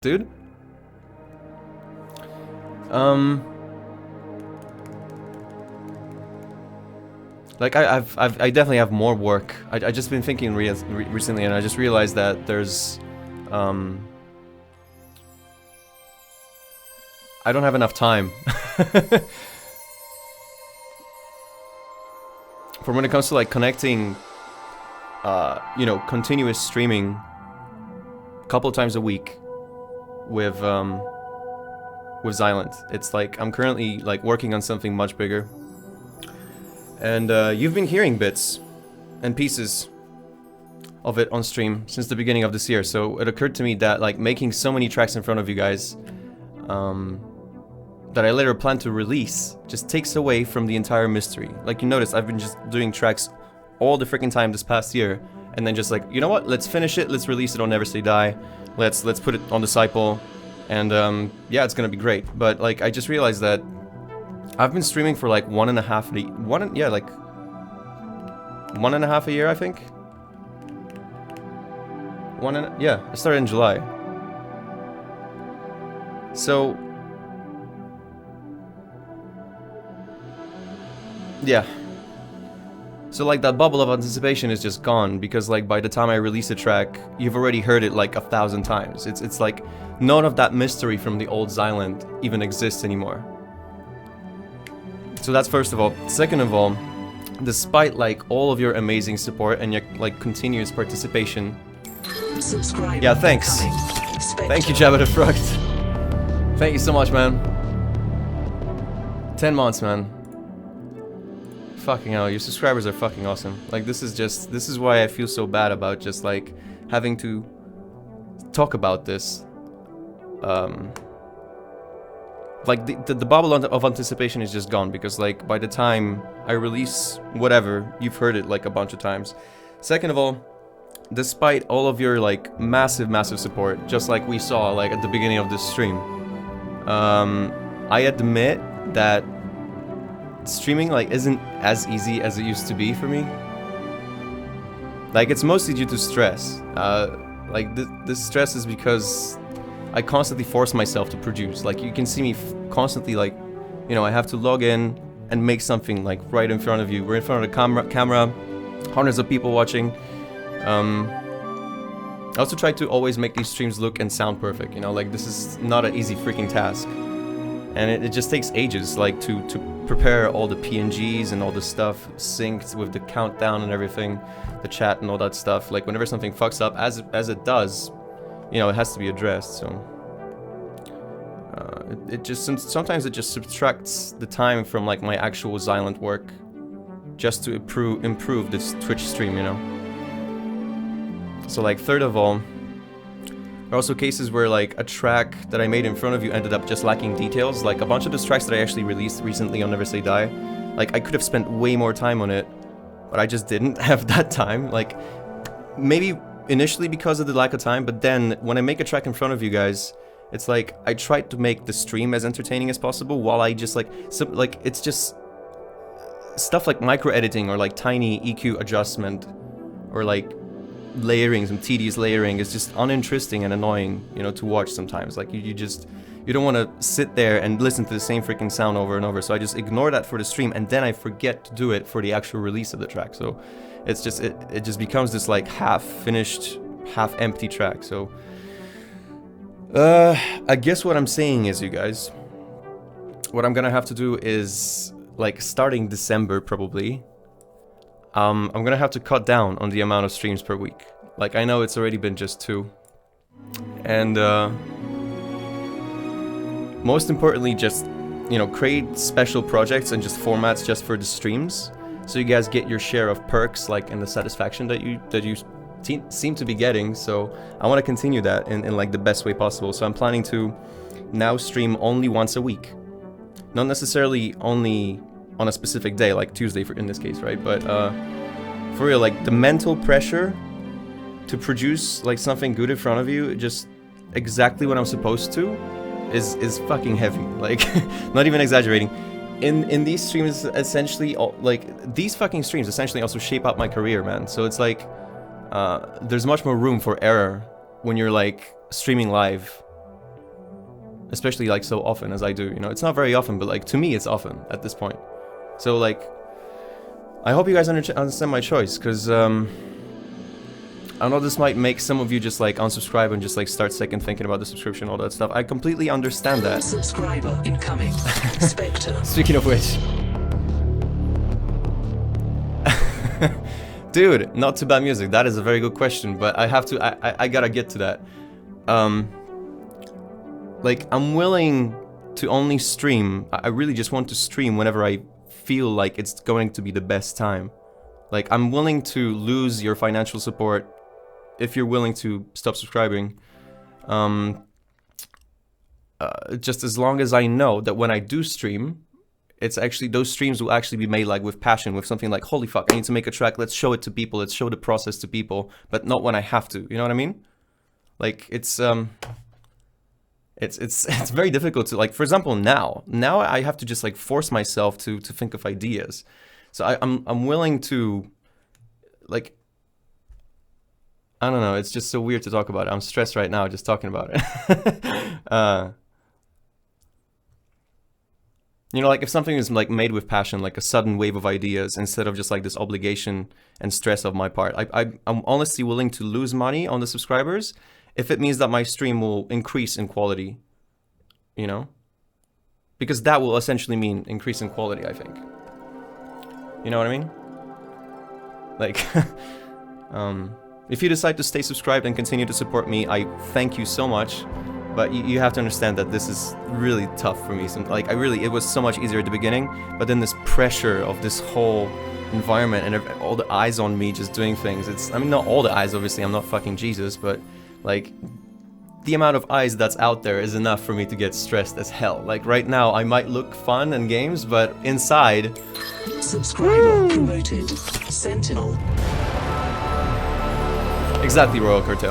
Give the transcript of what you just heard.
dude. Like I definitely have more work. I just been thinking recently, and I just realized that there's, I don't have enough time. For when it comes to like connecting, you know, continuous streaming, a couple times a week, with Xylent. It's like I'm currently like working on something much bigger. And you've been hearing bits and pieces of it on stream since the beginning of this year, so it occurred to me that like making so many tracks in front of you guys that I later plan to release just takes away from the entire mystery. Like you notice, I've been just doing tracks all the freaking time this past year, and then just like, you know what, let's finish it, let's release it on Never Say Die, let's put it on Disciple, and yeah, it's gonna be great. But like I just realized that I've been streaming for like 1.5 a year, I think. Yeah, I started in July. So yeah. So like that bubble of anticipation is just gone, because like by the time I release a track, you've already heard it like 1,000 times. It's like none of that mystery from the old Xylent even exists anymore. So that's first of all. Second of all, despite like all of your amazing support and your like continuous participation. Subscribe. Yeah, thanks. Thank you, Jabba the Fruct. Thank you so much, man. 10 months, man. Fucking hell, your subscribers are fucking awesome. Like this is why I feel so bad about just like having to talk about this. Like the bubble of anticipation is just gone, because like by the time I release whatever, you've heard it like a bunch of times. Second of all, despite all of your like massive support, just like we saw like at the beginning of this stream, I admit that streaming like isn't as easy as it used to be for me. Like it's mostly due to stress. Like this stress is because I constantly force myself to produce. Like you can see me constantly like, you know, I have to log in and make something like right in front of you. We're in front of the camera, hundreds of people watching. I also try to always make these streams look and sound perfect, you know, like this is not an easy freaking task. And it just takes ages, like to prepare all the PNGs and all the stuff synced with the countdown and everything, the chat and all that stuff. Like whenever something fucks up, as it does, you know, it has to be addressed. So it just sometimes it just subtracts the time from like my actual Xylent work just to improve this Twitch stream, you know. So like third of all, there are also cases where like a track that I made in front of you ended up just lacking details. Like a bunch of those tracks that I actually released recently on Never Say Die, like I could have spent way more time on it, but I just didn't have that time. Like maybe initially because of the lack of time, but then when I make a track in front of you guys, it's like I tried to make the stream as entertaining as possible while I just like it's just stuff like micro editing or like tiny EQ adjustment or like layering, some tedious layering is just uninteresting and annoying, you know, to watch sometimes. Like you don't want to sit there and listen to the same freaking sound over and over. So I just ignore that for the stream, and then I forget to do it for the actual release of the track. So it's just it just becomes this like half finished, half empty track. So I guess what I'm saying is, you guys, what I'm gonna have to do is like starting December probably, I'm gonna have to cut down on the amount of streams per week. Like I know it's already been just 2, and most importantly, just, you know, create special projects and just formats just for the streams, so you guys get your share of perks, like, and the satisfaction that you seem to be getting. So I want to continue that in like the best way possible. So I'm planning to now stream only once a week, not necessarily only on a specific day like Tuesday in this case, right? But for real, like the mental pressure to produce like something good in front of you, just exactly what I'm supposed to, is fucking heavy. Like not even exaggerating. In these streams, essentially, like these fucking streams essentially also shape out my career, man. So it's like there's much more room for error when you're like streaming live especially like so often as I do. You know, it's not very often, but like to me, it's often at this point. So like, I hope you guys understand my choice, because I know this might make some of you just like unsubscribe and just like start second thinking about the subscription, all that stuff. I completely understand that. Subscriber incoming. Spectre. Speaking of which, dude, not too bad music. That is a very good question, but I have to. I gotta get to that. Like, I'm willing to only stream. I really just want to stream whenever I feel like it's going to be the best time. Like, I'm willing to lose your financial support if you're willing to stop subscribing. Just as long as I know that when I do stream, it's actually, those streams will actually be made like with passion, with something like, holy fuck, I need to make a track, let's show it to people, let's show the process to people, but not when I have to, you know what I mean? Like, it's very difficult to, like, for example, now I have to just like force myself to think of ideas. So I'm willing to, like, I don't know, it's just so weird to talk about it. I'm stressed right now just talking about it. You know, like, if something is like made with passion, like a sudden wave of ideas, instead of just like this obligation and stress of my part, I'm honestly willing to lose money on the subscribers if it means that my stream will increase in quality, you know? Because that will essentially mean increase in quality, I think. You know what I mean? Like, if you decide to stay subscribed and continue to support me, I thank you so much. But you have to understand that this is really tough for me. Like, it was so much easier at the beginning, but then this pressure of this whole environment and all the eyes on me just doing things. I mean, not all the eyes, obviously, I'm not fucking Jesus, but like, the amount of eyes that's out there is enough for me to get stressed as hell. Like, right now, I might look fun in games, but inside... Subscriber promoted. Sentinel. Exactly, Royal Cartel.